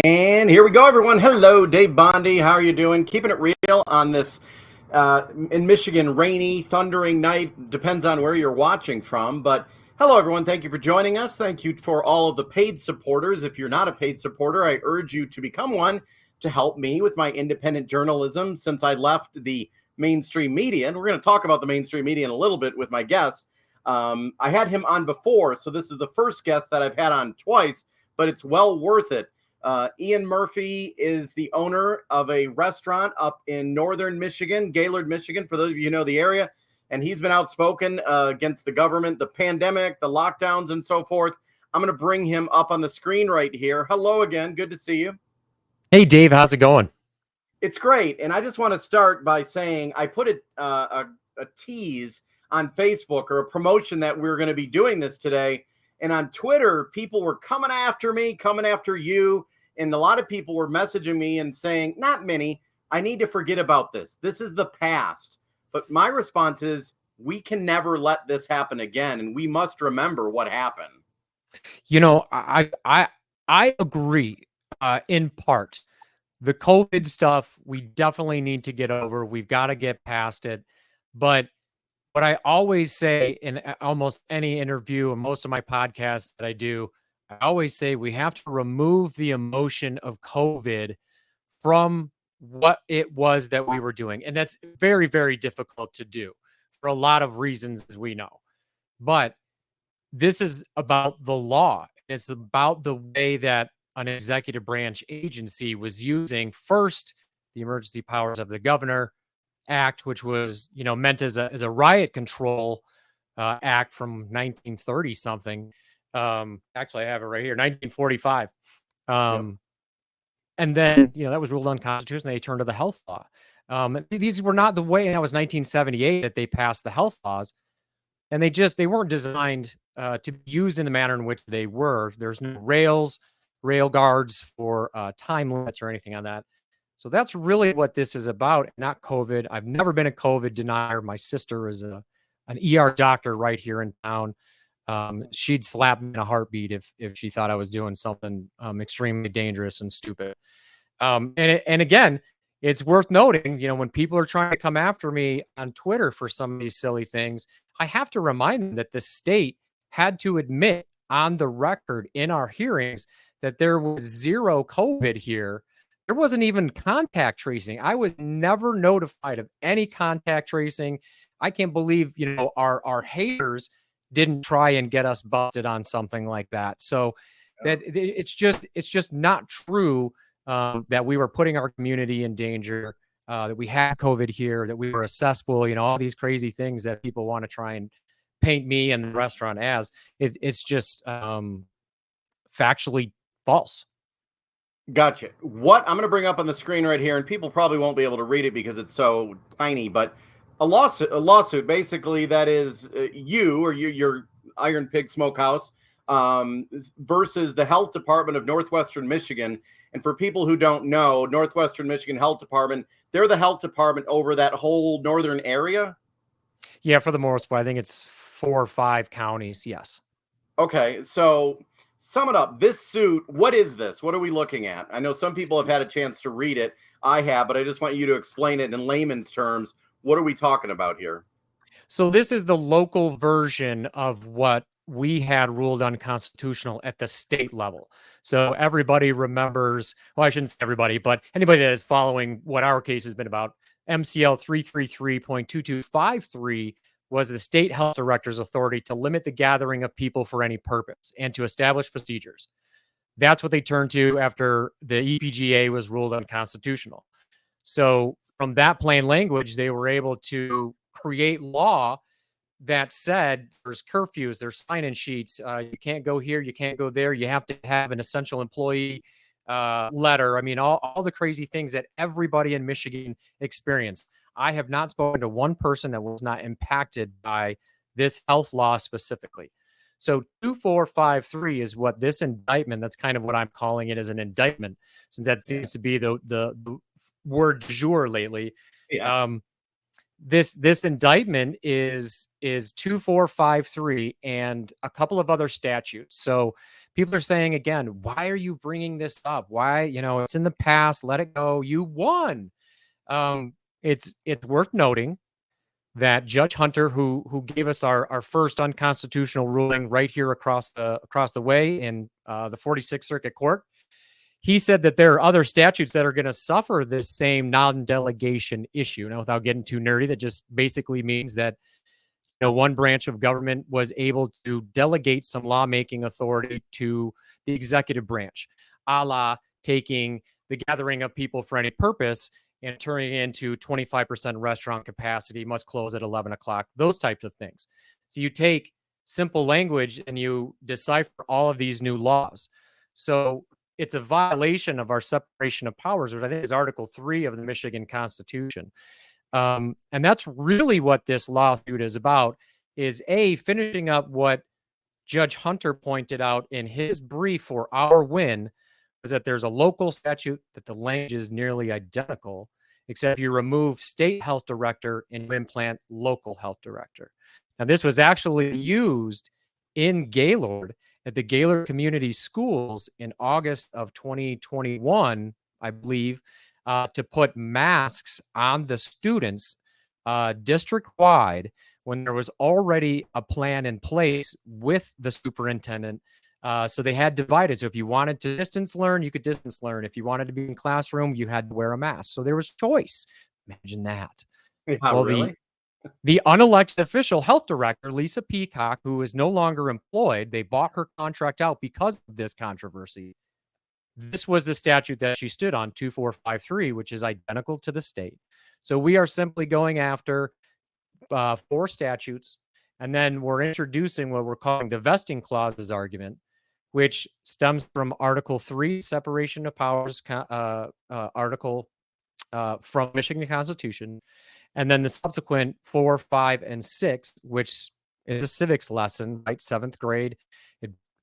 And here we go, everyone. Hello, Dave Bondy. How are you doing? Keeping it real on this, in Michigan, rainy, thundering night. Depends on where you're watching from. But hello, everyone. Thank you for joining us. Thank you for all of the paid supporters. If you're not a paid supporter, I urge you to become one to help me with my independent journalism since I left the mainstream media. And we're going to talk about the mainstream media in a little bit with my guest. I had him on before, so this is the first guest that I've had on twice, but it's well worth it. Ian Murphy is the owner of a restaurant up in northern Michigan, Gaylord, Michigan, for those of you who know the area. And he's been outspoken against the government, the pandemic, the lockdowns, and so forth. I'm going to bring him up on the screen right here. Hello again. Good to see you. Hey, Dave. How's it going? It's great. And I just want to start by saying I put a tease on Facebook, or a promotion that we're going to be doing this today. And on Twitter, people were coming after me, coming after you. And a lot of people were messaging me and saying, not many, I need to forget about this. This is the past. But my response is, we can never let this happen again. And we must remember what happened. You know, I agree in part. The COVID stuff, we definitely need to get over. We've got to get past it. But what I always say in almost any interview and most of my podcasts that I do, I always say we have to remove the emotion of COVID from what it was that we were doing. And that's very, very difficult to do for a lot of reasons, as we know. But this is about the law. It's about the way that an executive branch agency was using first the emergency powers of the governor act, which was, meant as a riot control act from 1930 something. Actually, I have it right here, 1945. Yep. And then, that was ruled unconstitutional. They turned to the health law. These were not the way. And that was 1978 that they passed the health laws. And they weren't designed to be used in the manner in which they were. There's no rail guards for time limits or anything on that. So that's really what this is about, not COVID. I've never been a COVID denier. My sister is an ER doctor right here in town. She'd slap me in a heartbeat if she thought I was doing something extremely dangerous and stupid. And again, it's worth noting, when people are trying to come after me on Twitter for some of these silly things, I have to remind them that the state had to admit on the record in our hearings that there was zero COVID here. There wasn't even contact tracing. I was never notified of any contact tracing. I can't believe, our haters didn't try and get us busted on something like that. So that it's just not true that we were putting our community in danger, that we had COVID here, that we were a cesspool, all these crazy things that people want to try and paint me and the restaurant as. It's just factually false. Gotcha. What I'm going to bring up on the screen right here, and people probably won't be able to read it because it's so tiny, but a lawsuit basically that is you or your Iron Pig Smokehouse versus the Health Department of Northwestern Michigan. And for people who don't know, Northwestern Michigan Health Department, they're the health department over that whole northern area. Yeah, for the most part, I think it's 4 or 5 counties. Yes. Okay, so sum it up. This suit, what is this? What are we looking at? I know some people have had a chance to read it. I have, but I just want you to explain it in layman's terms. What are we talking about here? So this is the local version of what we had ruled unconstitutional at the state level. So everybody remembers, well, I shouldn't say everybody, but anybody that is following what our case has been about, MCL 333.2253 was the state health director's authority to limit the gathering of people for any purpose and to establish procedures. That's what they turned to after the EPGA was ruled unconstitutional. So from that plain language, they were able to create law that said there's curfews, there's sign-in sheets, you can't go here, you can't go there, you have to have an essential employee letter. I mean, all the crazy things that everybody in Michigan experienced. I have not spoken to one person that was not impacted by this health law specifically. So 2453 is what this indictment, that's kind of what I'm calling it, as an indictment, since that seems to be the word du jour lately. Yeah. This indictment is 2453 and a couple of other statutes. So people are saying again, why are you bringing this up? Why, it's in the past, let it go. You won. It's worth noting that Judge Hunter, who gave us our first unconstitutional ruling right here across the way in the 46th Circuit Court, he said that there are other statutes that are going to suffer this same non-delegation issue. Now, without getting too nerdy, that just basically means that one branch of government was able to delegate some lawmaking authority to the executive branch, a la taking the gathering of people for any purpose and turning it into 25% restaurant capacity, must close at 11 o'clock, those types of things. So you take simple language and you decipher all of these new laws. So it's a violation of our separation of powers, which I think is Article 3 of the Michigan Constitution. And that's really what this lawsuit is about, is finishing up what Judge Hunter pointed out in his brief for our win, was that there's a local statute that the language is nearly identical, except you remove state health director and you implant local health director. Now, this was actually used in Gaylord at the Gaylord Community Schools in August of 2021, I believe, to put masks on the students district-wide when there was already a plan in place with the superintendent. So they had divided. So if you wanted to distance learn, you could distance learn. If you wanted to be in classroom, you had to wear a mask. So there was choice. Imagine that. Yeah, Well, really? the unelected official health director, Lisa Peacock, who is no longer employed, they bought her contract out because of this controversy. This was the statute that she stood on, 2453, which is identical to the state. So we are simply going after 4 statutes, and then we're introducing what we're calling the vesting clauses argument, which stems from Article 3, separation of powers article from Michigan Constitution, and then the subsequent 4, 5, and 6, which is a civics lesson, right? 7th grade.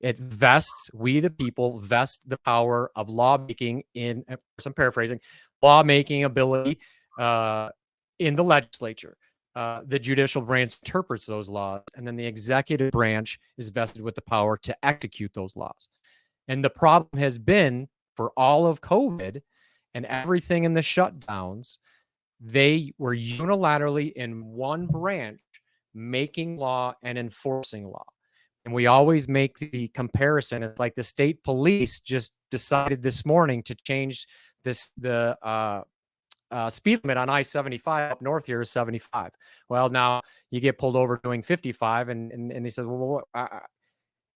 It vests, we the people vest the power of lawmaking in, of course, I'm paraphrasing, lawmaking ability in the legislature. The judicial branch interprets those laws, and then the executive branch is vested with the power to execute those laws. And the problem has been, for all of COVID and everything in the shutdowns, they were unilaterally in one branch making law and enforcing law. And we always make the comparison. It's like the state police just decided this morning to change the speed limit on I-75 up north here is 75. Well, now you get pulled over doing 55, and they said, well,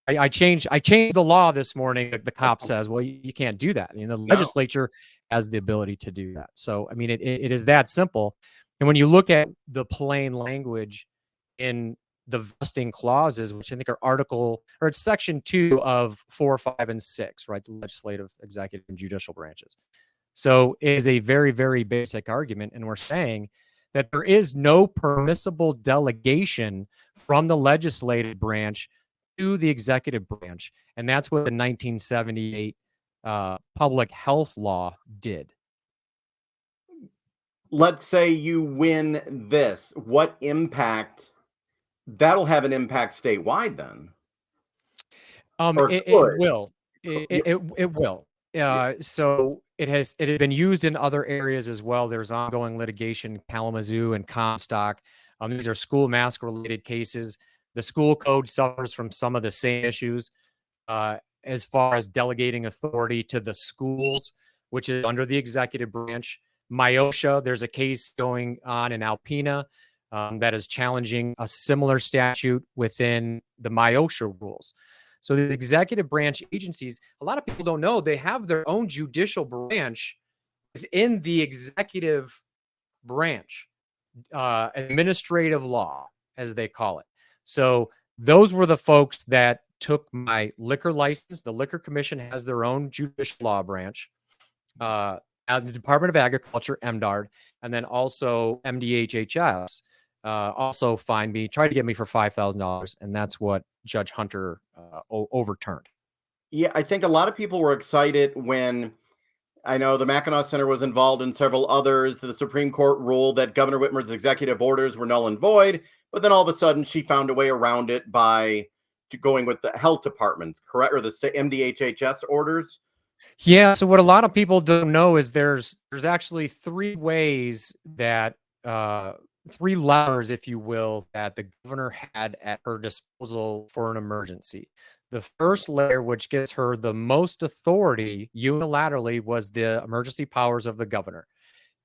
I changed the law this morning. The cop says, well, you can't do that. The legislature has the ability to do that. So, I mean, it is that simple. And when you look at the plain language in the vesting clauses, which I think are it's section 2 of 4, 5, and 6, right? The legislative, executive, and judicial branches. So it is a very, very basic argument. And we're saying that there is no permissible delegation from the legislative branch to the executive branch. And that's what the 1978 public health law did. Let's say you win this. What impact? That'll have an impact statewide then. It will. It will. So it has been used in other areas as well. There's ongoing litigation, Kalamazoo and Comstock. These are school mask related cases. The school code suffers from some of the same issues as far as delegating authority to the schools, which is under the executive branch. Myosha, there's a case going on in Alpena that is challenging a similar statute within the Myosha rules. So the executive branch agencies, a lot of people don't know, they have their own judicial branch within the executive branch, administrative law, as they call it. So those were the folks that took my liquor license. The Liquor Commission has their own judicial law branch. The Department of Agriculture, MDARD, and then also MDHHS also fined me, tried to get me for $5,000, and that's what Judge Hunter overturned. Yeah, I think a lot of people were excited when I know the Mackinac Center was involved in several others. The Supreme Court ruled that Governor Whitmer's executive orders were null and void, but then all of a sudden she found a way around it by going with the health departments, correct, or the state MDHHS orders. Yeah. So what a lot of people don't know is there's actually three ways that three levers, if you will, that the governor had at her disposal for an emergency. The first layer, which gives her the most authority unilaterally, was the Emergency Powers of the Governor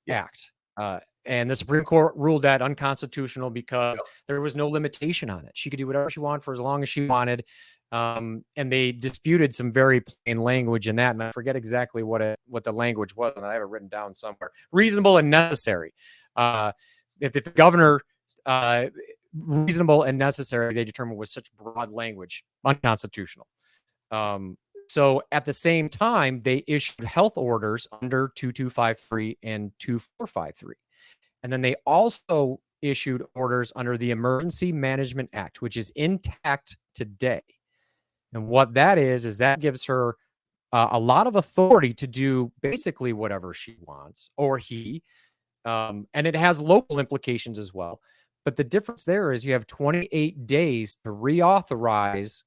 Yeah. Act. And the Supreme Court ruled that unconstitutional because Yep. there was no limitation on it. She could do whatever she wanted for as long as she wanted. And they disputed some very plain language in that, and I forget exactly what the language was, and I have it written down somewhere. Reasonable and necessary. If the governor reasonable and necessary, they determined was such broad language, unconstitutional. So at the same time, they issued health orders under 2253 and 2453. And then they also issued orders under the Emergency Management Act, which is intact today. And what that is that gives her a lot of authority to do basically whatever she wants, or he. And it has local implications as well. But the difference there is you have 28 days to reauthorize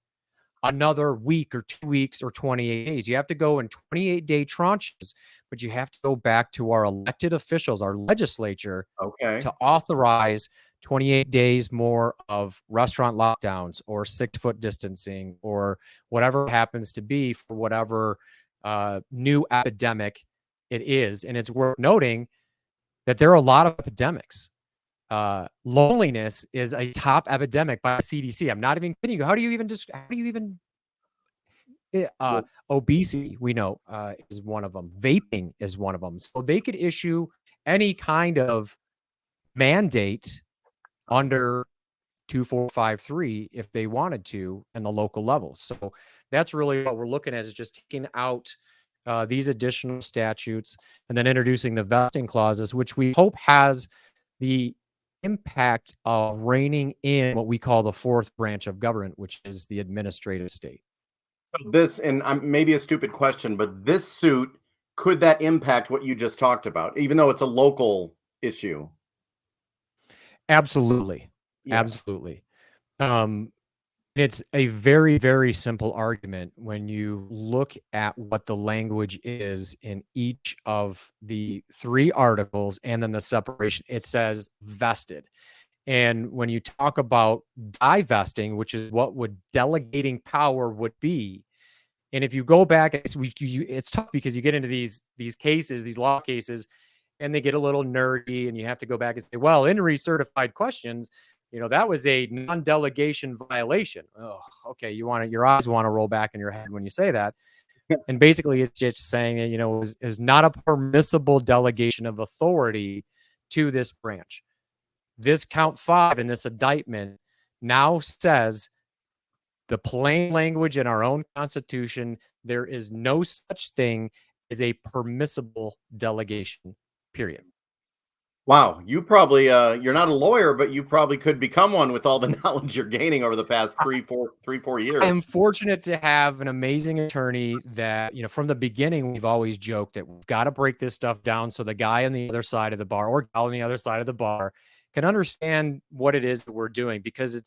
another week or 2 weeks or 28 days. You have to go in 28-day tranches, but you have to go back to our elected officials, our legislature, Okay. to authorize 28 days more of restaurant lockdowns or 6-foot distancing or whatever it happens to be for whatever new epidemic it is. And it's worth noting that there are a lot of epidemics. Loneliness is a top epidemic by the CDC. I'm not even kidding you. How do you even Well, obesity, we know, is one of them. Vaping is one of them. So they could issue any kind of mandate under 2453 if they wanted to in the local level. So that's really what we're looking at, is just taking out these additional statutes and then introducing the vesting clauses, which we hope has the impact of reining in what we call the fourth branch of government, which is the administrative state. this, and maybe a stupid question, but this suit, could that impact what you just talked about, even though it's a local issue? Absolutely. Yeah. Absolutely. Um, it's a very, very simple argument when you look at what the language is in each of the three articles and then the separation. It says vested. And when you talk about divesting, which is what would delegating power would be, and if you go back, it's tough because you get into these cases, these law cases, and they get a little nerdy, and you have to go back and say, well, in recertified questions, that was a non-delegation violation. Oh, okay. Your eyes want to roll back in your head when you say that. And basically it's just saying that, it was not a permissible delegation of authority to this branch. This count 5 in this indictment now says the plain language in our own Constitution, there is no such thing as a permissible delegation, period. Wow, you probably you're not a lawyer, but you probably could become one with all the knowledge you're gaining over the past 4 I am years. fortunate to have an amazing attorney that, from the beginning, we've always joked that we've got to break this stuff down so the guy on the other side of the bar or gal on the other side of the bar can understand what it is that we're doing, because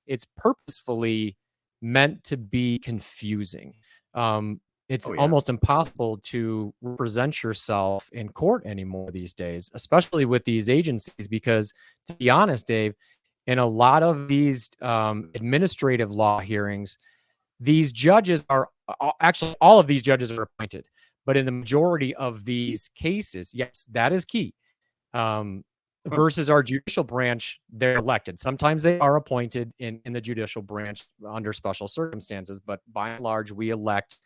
it's purposefully meant to be confusing. It's Oh yeah. almost impossible to represent yourself in court anymore these days, especially with these agencies, because to be honest, Dave, in a lot of these administrative law hearings, these judges are actually, all of these judges are appointed, but in the majority of these cases, yes, that is key. Huh. Versus our judicial branch, they're elected. Sometimes they are appointed in the judicial branch under special circumstances, but by and large, we elect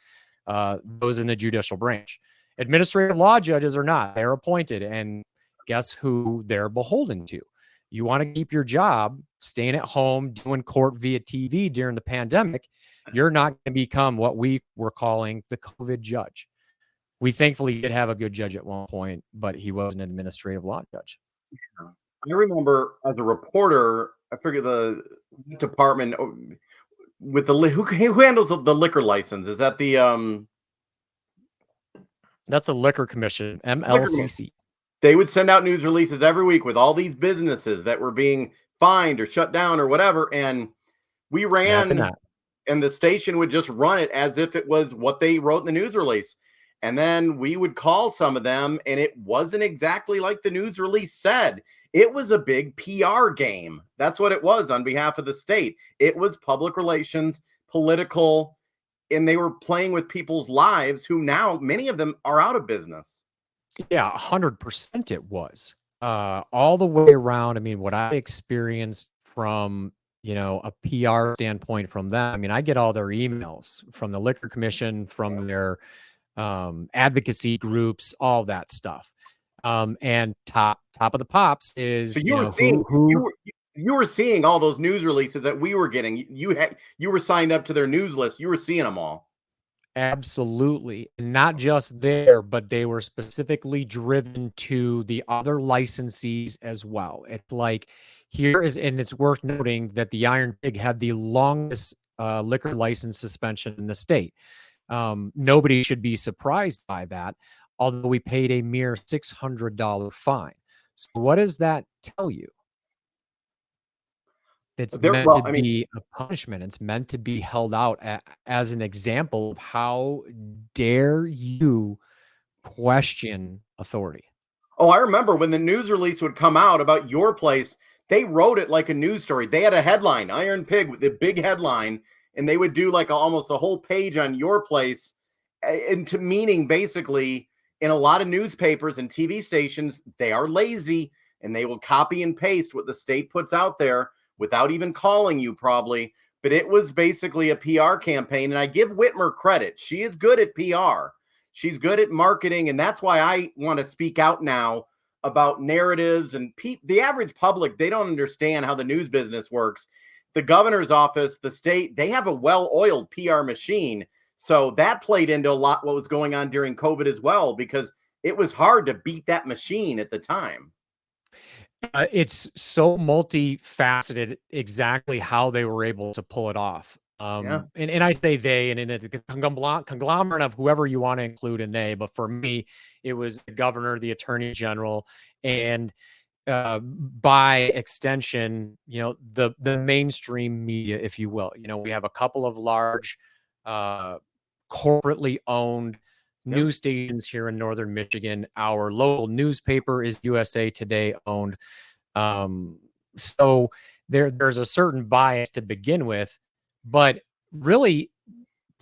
those in the judicial branch. Administrative law judges are not. They're appointed, and guess who they're beholden to? You want to keep your job, staying at home, doing court via TV during the pandemic, you're not going to become what we were calling the COVID judge. We thankfully did have a good judge at one point, but he was an administrative law judge. I remember as a reporter, I forget the department with the who handles the liquor license. Is that the That's a liquor commission, liquor commission? MLCC. They would send out news releases every week with all these businesses that were being fined or shut down or whatever, and we Imagine ran that. and the station would just run it as if it was what they wrote in the news release. And then we would call some of them, and it wasn't exactly like the news release said. It was a big PR game. That's what it was on behalf of the state. It was public relations, political, and they were playing with people's lives who now, many of them are out of business. Yeah, 100% it was. All the way around. I mean, what I experienced from, a PR standpoint from them, I mean, I get all their emails from the Liquor Commission, from their advocacy groups, all that stuff. And top of the pops So is, you were seeing who you were seeing all those news releases that we were getting. You were signed up to their news list. You were seeing them all. absolutely. And not just there, but they were specifically driven to the other licensees as well. It's like and it's worth noting that the Iron Pig had the longest liquor license suspension in the state. Nobody should be surprised by that, although we paid a mere $600 fine. So what does that tell you? It's There, meant to well, I mean, be a punishment. It's meant to be held out as an example of how dare you question authority. oh, I remember when the news release would come out about your place, they wrote it like a news story. They had a headline, Iron Pig, with the big headline, and they would do like almost a whole page on your place, into meaning basically in a lot of newspapers and TV stations, they are lazy and they will copy and paste what the state puts out there without even calling you, probably. But it was basically a PR campaign, and I give Whitmer credit. She is good at PR. She's good at marketing, and that's why I want to speak out now about narratives. And the average public, they don't understand how the news business works. The governor's office, the state, they have a well-oiled PR machine. So that played into a lot what was going on during COVID as well, because it was hard to beat that machine at the time. It's so multifaceted exactly how they were able to pull it off. Yeah. And I say they, and in a conglomerate of whoever you want to include in they, but for me, it was the governor, the attorney general, and by extension, the mainstream media, if you will. We have a couple of large, uh, corporately owned Yep. news stations here in northern Michigan. Our local newspaper is USA Today owned. Um, so there's a certain bias to begin with, but really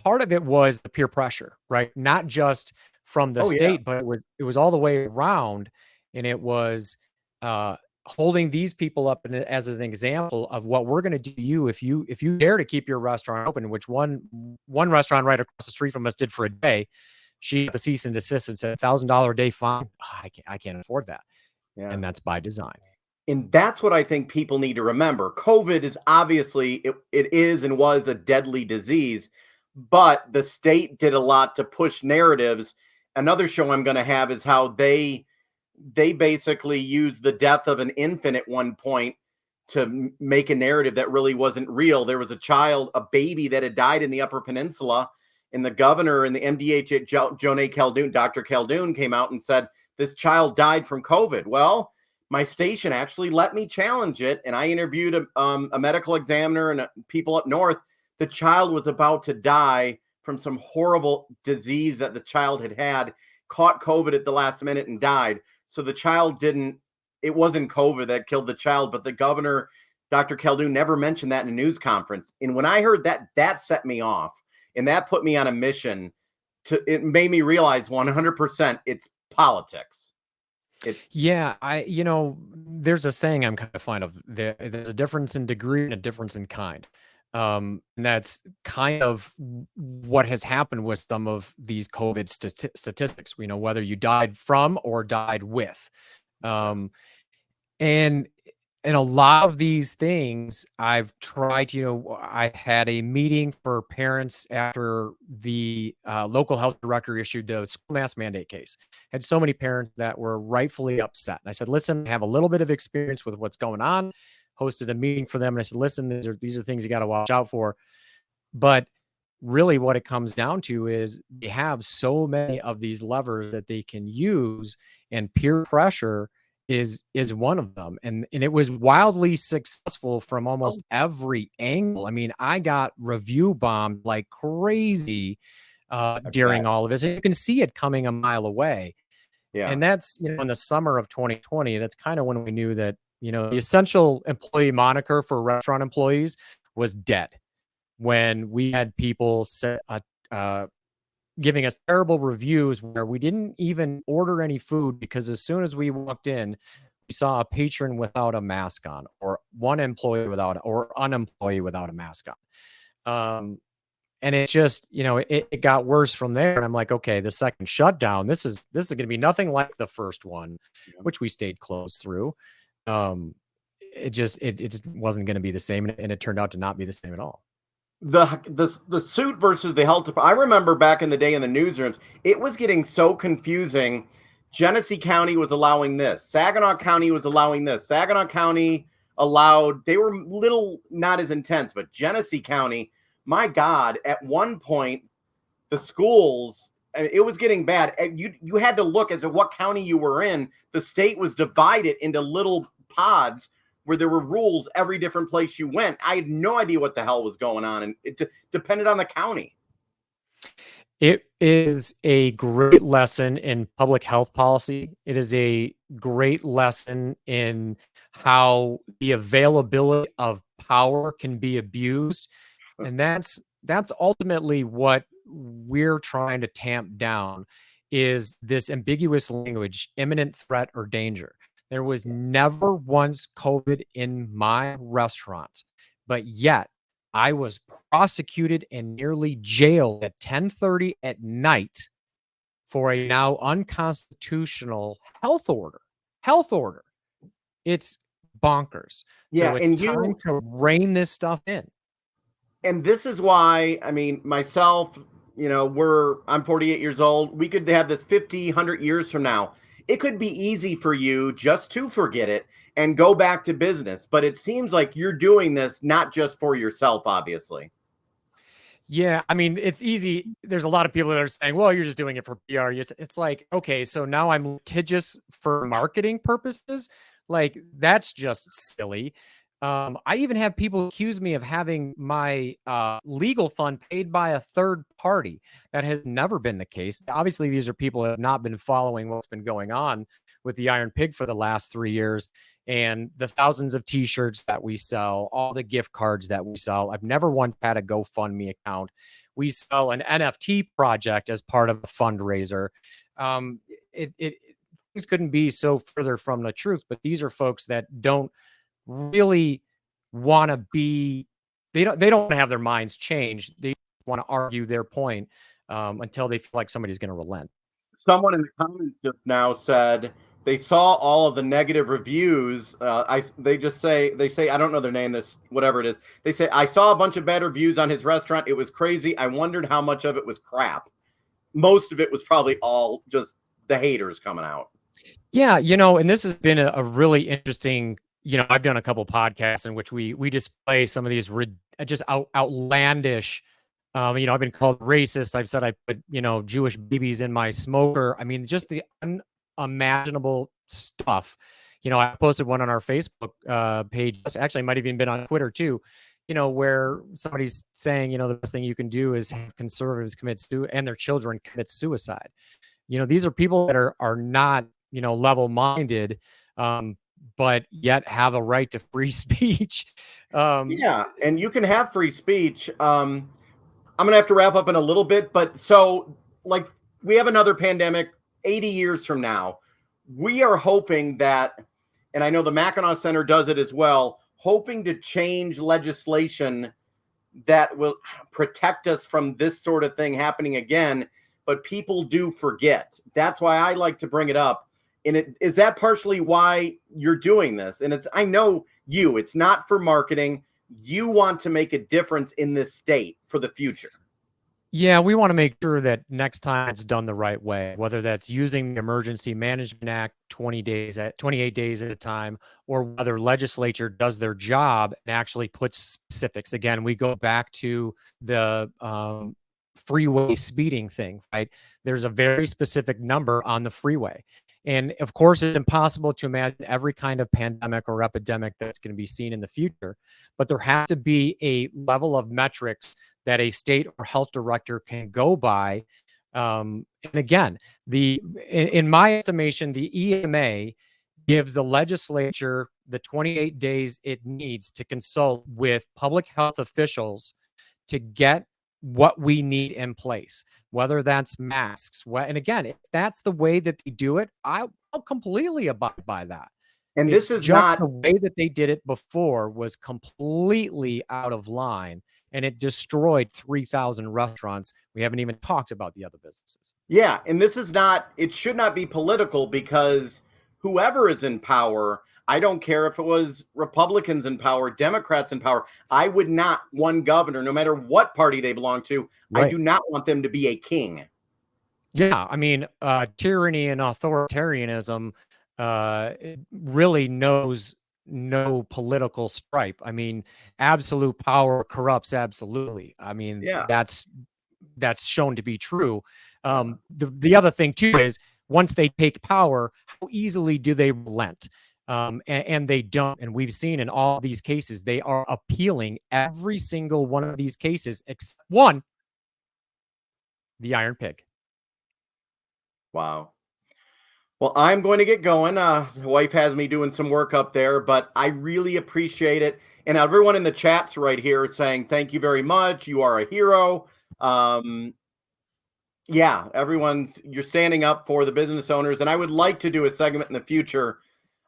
part of it was the peer pressure, right? Not just from the Oh yeah. state, but it was all the way around, and it was uh, holding these people up as an example of what we're going to do to you if you dare to keep your restaurant open. Which one restaurant right across the street from us did for a day. She got the cease and desist and said $1,000 a day fine. I can't afford that, Yeah. and that's by design. And that's what I think people need to remember. COVID is obviously it is and was a deadly disease, but the state did a lot to push narratives. Another show I'm going to have is how they basically used the death of an infant at one point to make a narrative that really wasn't real. There was a baby that had died in the Upper Peninsula, and the governor and the MDH at Dr. Khaldun came out and said this child died from COVID. Well, my station actually let me challenge it, and I interviewed a medical examiner and people up north. The child was about to die from some horrible disease that the child had, caught COVID at the last minute and died. So the child didn't, it wasn't COVID that killed the child, but the governor, Dr. Khaldun, never mentioned that in a news conference. And when I heard that, that set me off. And that put me on a mission it made me realize 100% it's politics. Yeah, there's a saying I'm kind of fond of. There's a difference in degree and a difference in kind. And that's kind of what has happened with some of these COVID statistics. We know whether you died from or died with. Yes. Um, and and a lot of these things I've tried, I had a meeting for parents after the local health director issued the school mask mandate case. Had so many parents that were rightfully upset. And I said, listen, I have a little bit of experience with what's going on. Hosted a meeting for them. And I said, listen, these are things you got to watch out for. But really what it comes down to is they have so many of these levers that they can use, and peer pressure is one of them. And it was wildly successful from Oh, almost every angle. I mean, I got review bombed like crazy I during bet. all of this. And you can see it coming a mile away. Yeah. And that's, in the summer of 2020, that's kind of when we knew that, the essential employee moniker for restaurant employees was dead, when we had people giving us terrible reviews where we didn't even order any food because as soon as we walked in, we saw a patron without a mask on, or one employee without, or unemployee without a mask on. And it just, it got worse from there. And I'm like, okay, the second shutdown, this is going to be nothing like the first one, Yeah. which we stayed closed through. It just wasn't going to be the same, and it turned out to not be the same at all. The suit versus the health department. I remember back in the day in the newsrooms, it was getting so confusing. Genesee County was allowing this. Saginaw County was allowing this. Saginaw County allowed. They were little not as intense, but Genesee County, my God, at one point the schools, it was getting bad. And you had to look as to what county you were in. The state was divided into little pods where there were rules every different place you went. I had no idea what the hell was going on, and it depended on the county. It is a great lesson in public health policy. It is a great lesson in how the availability of power can be abused. And that's ultimately what we're trying to tamp down, is this ambiguous language, imminent threat or danger. There was never once COVID in my restaurant, but yet I was prosecuted and nearly jailed at 10:30 at night for a now unconstitutional health order. Health order. It's bonkers. Yeah, So it's and time to rein this stuff in. this is why, I mean, myself, I'm 48 years old. We could have this 50, 100 years from now. It could be easy for you just to forget it and go back to business, but it seems like you're doing this not just for yourself, obviously. Yeah, I mean, it's easy. There's a lot of people that are saying, well, you're just doing it for PR. It's like, okay, so now I'm litigious for marketing purposes. Like, that's just silly. I even have people accuse me of having my legal fund paid by a third party. That has never been the case. Obviously, these are people that have not been following what's been going on with the Iron Pig for the last 3 years, and the thousands of t-shirts that we sell, all the gift cards that we sell. I've never once had a GoFundMe account. We sell an NFT project as part of a fundraiser. Um, things couldn't be so further from the truth, but these are folks that don't really want to be, they don't have their minds changed. They want to argue their point until they feel like somebody's going to relent. Someone in the comments just now said they saw all of the negative reviews. They say I don't know their name. This whatever it is. They say I saw a bunch of bad reviews on his restaurant. It was crazy. I wondered how much of it was crap. Most of it was probably all just the haters coming out. Yeah, and this has been a really interesting, I've done a couple podcasts in which we display some of these just outlandish, I've been called racist. I've said I put, Jewish babies in my smoker. I mean, just the unimaginable stuff. I posted one on our Facebook page. Actually, it might have even been on Twitter too, where somebody's saying, the best thing you can do is have conservatives and their children commit suicide. These are people that are not, level-minded, but yet have a right to free speech. Um, Yeah, and you can have free speech. I'm gonna have to wrap up in a little bit, but so like we have another pandemic 80 years from now. We are hoping that, and I know the Mackinac Center does it as well, hoping to change legislation that will protect us from this sort of thing happening again. But people do forget. That's why I like to bring it up. And is that partially why you're doing this? And I know it's not for marketing. You want to make a difference in this state for the future. Yeah, we want to make sure that next time it's done the right way, whether that's using the Emergency Management Act 28 days at a time, or whether legislature does their job and actually puts specifics. Again, we go back to the freeway speeding thing, right? There's a very specific number on the freeway. And of course, it's impossible to imagine every kind of pandemic or epidemic that's going to be seen in the future, but there has to be a level of metrics that a state or health director can go by. And again, in my estimation, the EMA gives the legislature the 28 days it needs to consult with public health officials to get what we need in place, whether that's masks. And again, if that's the way that they do it, I'll completely abide by that. And It's this is just not the way that they did it before was completely out of line, and it destroyed 3,000 restaurants. We haven't even talked about the other businesses. Yeah, and this is not, it should not be political, because whoever is in power, I don't care if it was Republicans in power, Democrats in power, I would not, one governor, no matter what party they belong to, I do not want them to be a king. Yeah, I mean, tyranny and authoritarianism it really knows no political stripe. I mean, absolute power corrupts absolutely. I mean, Yeah. that's shown to be true. The other thing too is once they take power, how easily do they relent? And they don't. And we've seen in all these cases, they are appealing every single one of these cases except one, the Iron Pig. Wow. Well, I'm going to get going. The wife has me doing some work up there, but I really appreciate it. And everyone in the chats right here is saying, thank you very much. You are a hero. Yeah, you're standing up for the business owners. And I would like to do a segment in the future.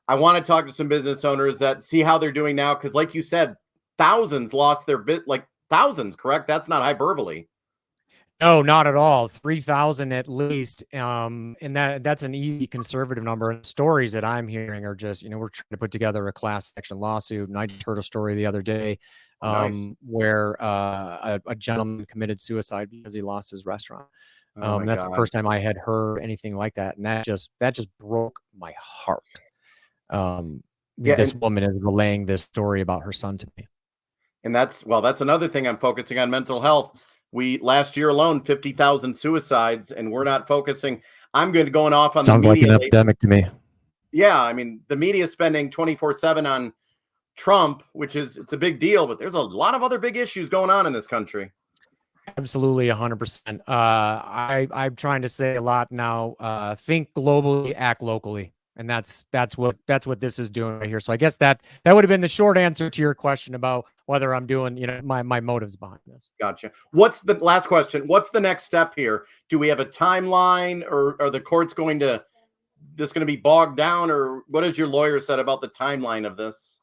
I want to talk to some business owners that see how they're doing now. Cause like you said, thousands lost their like thousands, correct? That's not hyperbole. No, not at all. 3,000 at least. And that's an easy conservative number. And stories that I'm hearing are just, we're trying to put together a class action lawsuit. And I just heard a story the other day Nice. where a gentleman committed suicide because he lost his restaurant. Oh my That's God. the first time I had heard anything like that. And that just broke my heart. This woman is relaying this story about her son to me. And that's another thing I'm focusing on: mental health. We last year alone 50,000 suicides, and we're not focusing. I'm going off on Sounds the media. Sounds like an epidemic to me. Yeah, I mean, the media is spending 24/7 on Trump, which it's a big deal, but there's a lot of other big issues going on in this country. Absolutely, 100%. I'm trying to say a lot now. Think globally, act locally, and that's what this is doing right here. So I guess that would have been the short answer to your question about whether I'm doing, my motives behind this. Gotcha. What's the last question? What's the next step here? Do we have a timeline, or are the courts going to be bogged down, or what has your lawyer said about the timeline of this?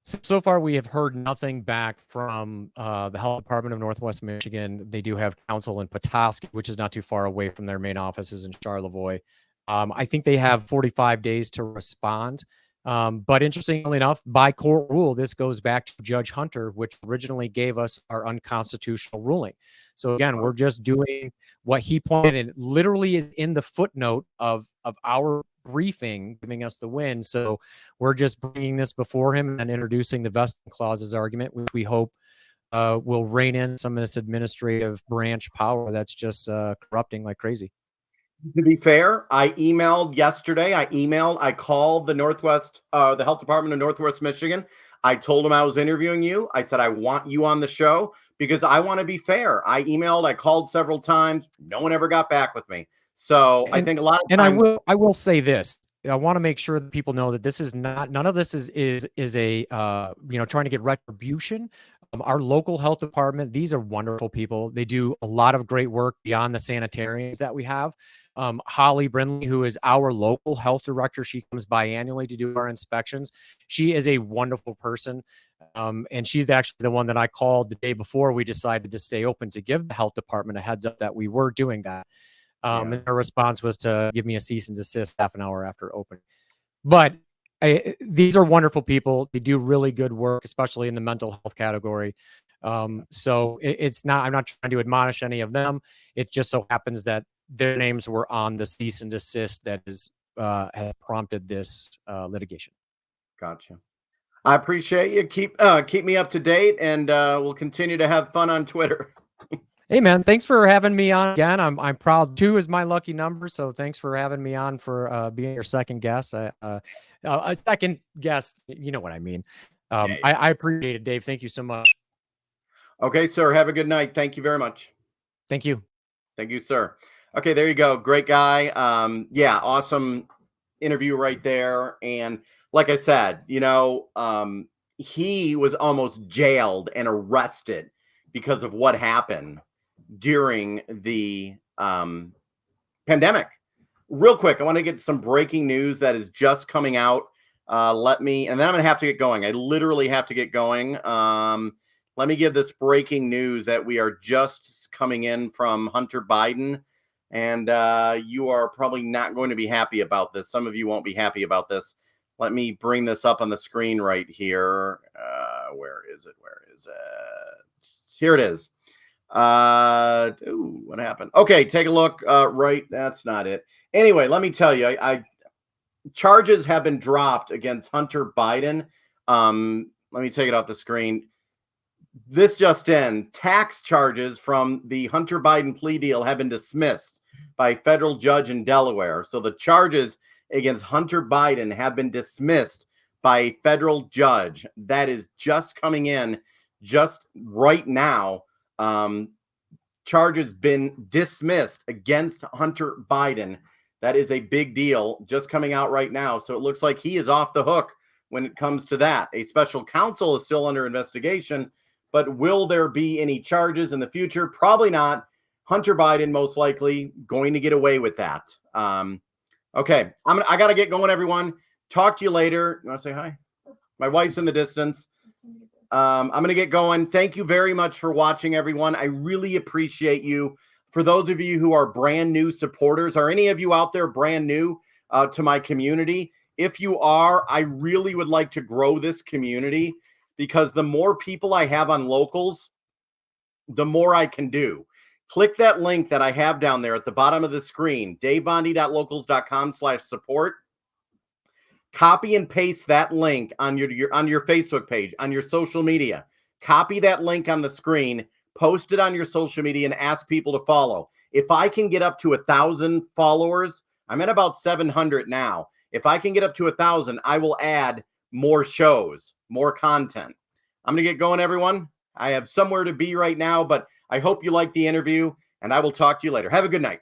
So far, we have heard nothing back from the Health Department of Northwest Michigan. They do have counsel in Petoskey, which is not too far away from their main offices in Charlevoix. I think they have 45 days to respond. But interestingly enough, by court rule, this goes back to Judge Hunter, which originally gave us our unconstitutional ruling. So again, we're just doing what he pointed, and it literally is in the footnote of our briefing, giving us the win. So we're just bringing this before him and introducing the vesting clauses argument, which we hope will rein in some of this administrative branch power that's just corrupting like crazy. To be fair, I emailed yesterday. I called the the Health Department of Northwest Michigan. I told them I was interviewing you. I said, I want you on the show because I want to be fair. I emailed, I called several times. No one ever got back with me. So I think a lot of times. And I will say this. I want to make sure that people know that this is not, none of this is a, trying to get retribution. Our local health department, these are wonderful people. They do a lot of great work beyond the sanitarians that we have. Holly Brindley, who is our local health director, she comes biannually to do our inspections. She is a wonderful person. And she's actually the one that I called the day before we decided to stay open to give the health department a heads up that we were doing that. And their response was to give me a cease and desist half an hour after opening. But these are wonderful people. They do really good work, especially in the mental health category. So it's not, I'm not trying to admonish any of them. It just so happens that their names were on the cease and desist that has prompted this litigation. Gotcha. I appreciate you. Keep me up to date, and we'll continue to have fun on Twitter. Hey man, thanks for having me on again. I'm proud. 2 is my lucky number, so thanks for having me on for being your second guest. A second guest, you know what I mean. I appreciate it, Dave. Thank you so much. Okay, sir. Have a good night. Thank you very much. Thank you. Thank you, sir. Okay, there you go. Great guy. Yeah, awesome interview right there. And like I said, he was almost jailed and arrested because of what happened during the pandemic. Real quick, I want to get some breaking news that is just coming out. And then I'm going to have to get going. I literally have to get going. Let me give this breaking news that we are just coming in from Hunter Biden. And you are probably not going to be happy about this. Some of you won't be happy about this. Let me bring this up on the screen right here. Where is it? Here it is. What happened? Okay, take a look. Right, that's not it. Anyway, let me tell you, charges have been dropped against Hunter Biden. Let me take it off the screen. This just in, tax charges from the Hunter Biden plea deal have been dismissed by a federal judge in Delaware. So the charges against Hunter Biden have been dismissed by a federal judge. That is just coming in just right now. Charges been dismissed against Hunter Biden. That is a big deal just coming out right now. So it looks like he is off the hook when it comes to that. A special counsel is still under investigation, but will there be any charges in the future? Probably not. Hunter Biden most likely going to get away with that. Okay, I got to get going, everyone. Talk to you later. You want to say hi? My wife's in the distance. I'm going to get going. Thank you very much for watching, everyone. I really appreciate you. For those of you who are brand new supporters, are any of you out there brand new to my community? If you are, I really would like to grow this community, because the more people I have on locals, the more I can do. Click that link that I have down there at the bottom of the screen, davebondy.locals.com/support. Copy and paste that link on your Facebook page, on your social media. Copy that link on the screen, post it on your social media, and ask people to follow. If I can get up to 1,000 followers, I'm at about 700 now. If I can get up to 1,000, I will add more shows, more content. I'm going to get going, everyone. I have somewhere to be right now, but I hope you like the interview, and I will talk to you later. Have a good night.